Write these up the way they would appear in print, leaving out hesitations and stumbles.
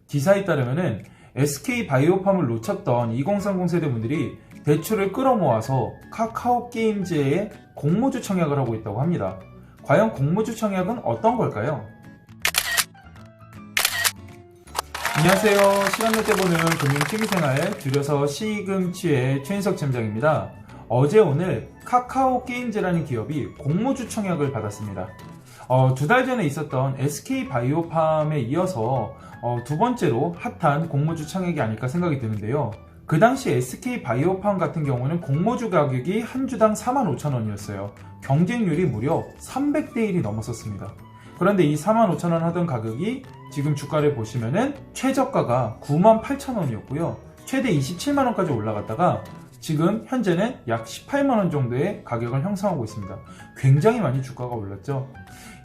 기사에 따르면은 SK바이오팜을 놓쳤던 2030 세대분들이 대출을 끌어모아서 카카오게임즈에 공모주 청약을 하고 있다고 합니다. 과연 공모주 청약은 어떤 걸까요? 안녕하세요. 시간 낼 때 보는 금융 취미생활, 줄여서 시금치의 최인석 팀장입니다. 어제 오늘 카카오게임즈라는 기업이 공모주 청약을 받았습니다. 2달 전에 있었던 SK바이오팜에 이어서 두 번째로 핫한 공모주 청약이 아닐까 생각이 드는데요. 그 당시 SK바이오팜 같은 경우는 공모주 가격이 한 주당 45,000원이었어요. 경쟁률이 무려 300대 1이 넘었었습니다. 그런데 이 45,000원 하던 가격이 지금 주가를 보시면은 최저가가 98,000원이었고요. 최대 27만원까지 올라갔다가 지금 현재는 약 18만원 정도의 가격을 형성하고 있습니다. 굉장히 많이 주가가 올랐죠.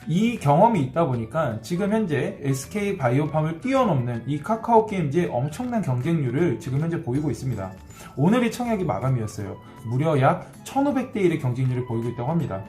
이 경험이 있다 보니까 지금 현재 SK바이오팜을 뛰어넘는 이 카카오게임즈의 엄청난 경쟁률을 지금 현재 보이고 있습니다. 오늘이 청약이 마감이었어요. 무려 약 1500대 1의 경쟁률을 보이고 있다고 합니다.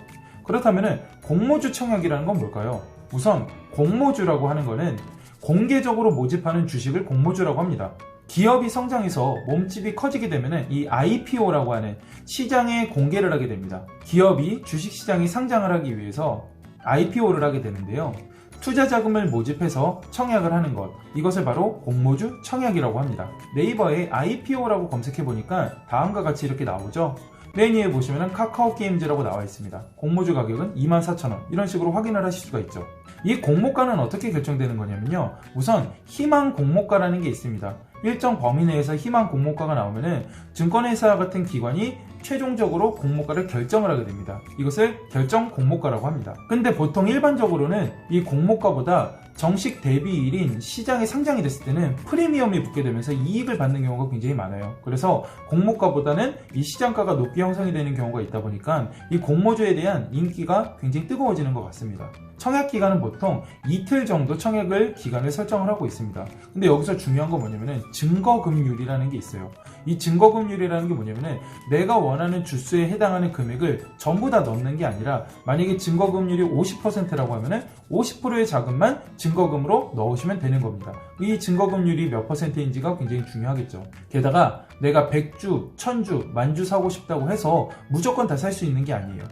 그렇다면 공모주 청약이라는 건 뭘까요? 우선 공모주라고 하는 거는 공개적으로 모집하는 주식을 공모주라고 합니다. 기업이 성장해서 몸집이 커지게 되면 이 IPO라고 하는 시장에 공개를 하게 됩니다. 기업이 주식시장에 상장을 하기 위해서 IPO를 하게 되는데요. 투자 자금을 모집해서 청약을 하는 것, 이것을 바로 공모주 청약이라고 합니다. 네이버에 IPO라고 검색해 보니까 다음과 같이 이렇게 나오죠. 맨 위에 보시면 카카오게임즈라고 나와 있습니다. 공모주 가격은 24,000원, 이런 식으로 확인을 하실 수가 있죠. 이 공모가는 어떻게 결정되는 거냐면요, 우선 희망 공모가라는 게 있습니다. 일정 범위 내에서 희망 공모가가 나오면은 증권회사 같은 기관이 최종적으로 공모가를 결정을 하게 됩니다. 이것을 결정 공모가라고 합니다. 근데 보통 일반적으로는 이 공모가보다 정식 대비일인 시장에 상장이 됐을 때는 프리미엄이 붙게 되면서 이익을 받는 경우가 굉장히 많아요. 그래서 공모가보다는 이 시장가가 높게 형성이 되는 경우가 있다 보니까 이 공모주에 대한 인기가 굉장히 뜨거워지는 것 같습니다. 청약 기간은 보통 이틀 정도 청약을 기간을 설정을 하고 있습니다. 근데 여기서 중요한 건 뭐냐면은 증거금률이라는 게 있어요. 이 증거금률이라는 게 뭐냐면은 내가 원하는 주수에 해당하는 금액을 전부 다 넣는 게 아니라, 만약에 증거금률이 50%라고 하면은 50%의 자금만 증거금으로 넣으시면 되는 겁니다. 이 증거금률이 몇 %인지가 굉장히 중요하겠죠. 게다가 내가 100주, 1000주, 만주 사고 싶다고 해서 무조건 다 살 수 있는 게 아니에요.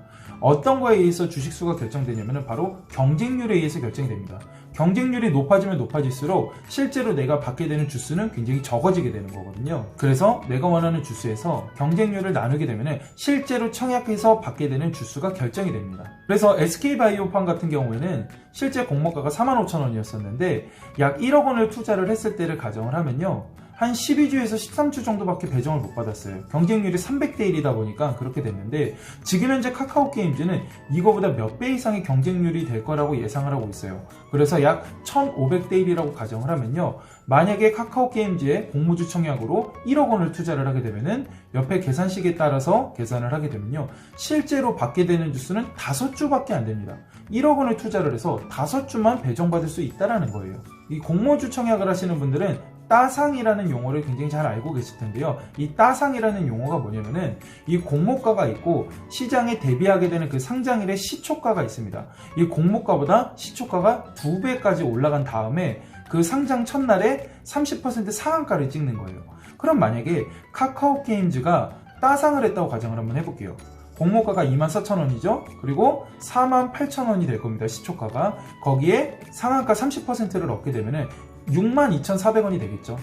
어떤 거에 의해서 주식수가 결정되냐면 바로 경쟁률에 의해서 결정이 됩니다. 경쟁률이 높아지면 높아질수록 실제로 내가 받게 되는 주수는 굉장히 적어지게 되는 거거든요. 그래서 내가 원하는 주수에서 경쟁률을 나누게 되면 실제로 청약해서 받게 되는 주수가 결정이 됩니다. 그래서 SK바이오팜 같은 경우에는 실제 공모가가 45,000원이었었는데 약 1억 원을 투자를 했을 때를 가정을 하면요, 한 12주에서 13주 정도밖에 배정을 못 받았어요. 경쟁률이 300대 1이다 보니까 그렇게 됐는데, 지금 현재 카카오게임즈는 이거보다 몇 배 이상의 경쟁률이 될 거라고 예상을 하고 있어요. 그래서 약 1500대 1이라고 가정을 하면요, 만약에 카카오게임즈의 공모주 청약으로 1억 원을 투자를 하게 되면은 옆에 계산식에 따라서 계산을 하게 되면요, 실제로 받게 되는 주수는 5주밖에 안 됩니다. 1억 원을 투자를 해서 5주만 배정받을 수 있다는 거예요. 이 공모주 청약을 하시는 분들은 따상이라는 용어를 굉장히 잘 알고 계실 텐데요. 이 따상이라는 용어가 뭐냐면은 이 공모가가 있고 시장에 대비하게 되는 그 상장일의 시초가가 있습니다. 이 공모가보다 시초가가 2배까지 올라간 다음에 그 상장 첫날에 30% 상한가를 찍는 거예요. 그럼 만약에 카카오게임즈가 따상을 했다고 가정을 한번 해볼게요. 공모가가 24,000원이죠. 그리고 48,000원이 될 겁니다. 시초가가. 거기에 상한가 30%를 얻게 되면은 62,400원이 되겠죠.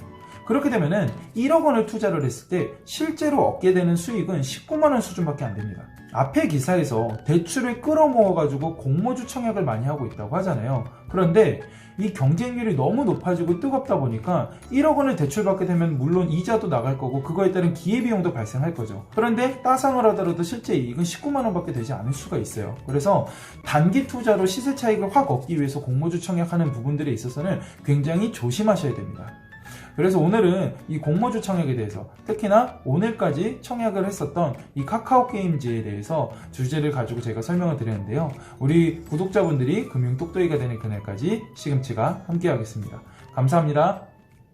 그렇게 되면은 1억 원을 투자를 했을 때 실제로 얻게 되는 수익은 19만원 수준밖에 안 됩니다. 앞에 기사에서 대출을 끌어모아 가지고 공모주 청약을 많이 하고 있다고 하잖아요. 그런데 이 경쟁률이 너무 높아지고 뜨겁다 보니까 1억 원을 대출받게 되면 물론 이자도 나갈 거고 그거에 따른 기회비용도 발생할 거죠. 그런데 따상을 하더라도 실제 이익은 19만원 밖에 되지 않을 수가 있어요. 그래서 단기 투자로 시세 차익을 확 얻기 위해서 공모주 청약하는 부분들에 있어서는 굉장히 조심하셔야 됩니다. 그래서 오늘은 이 공모주 청약에 대해서, 특히나 오늘까지 청약을 했었던 이 카카오게임즈에 대해서 주제를 가지고 제가 설명을 드렸는데요. 우리 구독자분들이 금융 똑똑이가 되는 그날까지 시금치가 함께 하겠습니다. 감사합니다.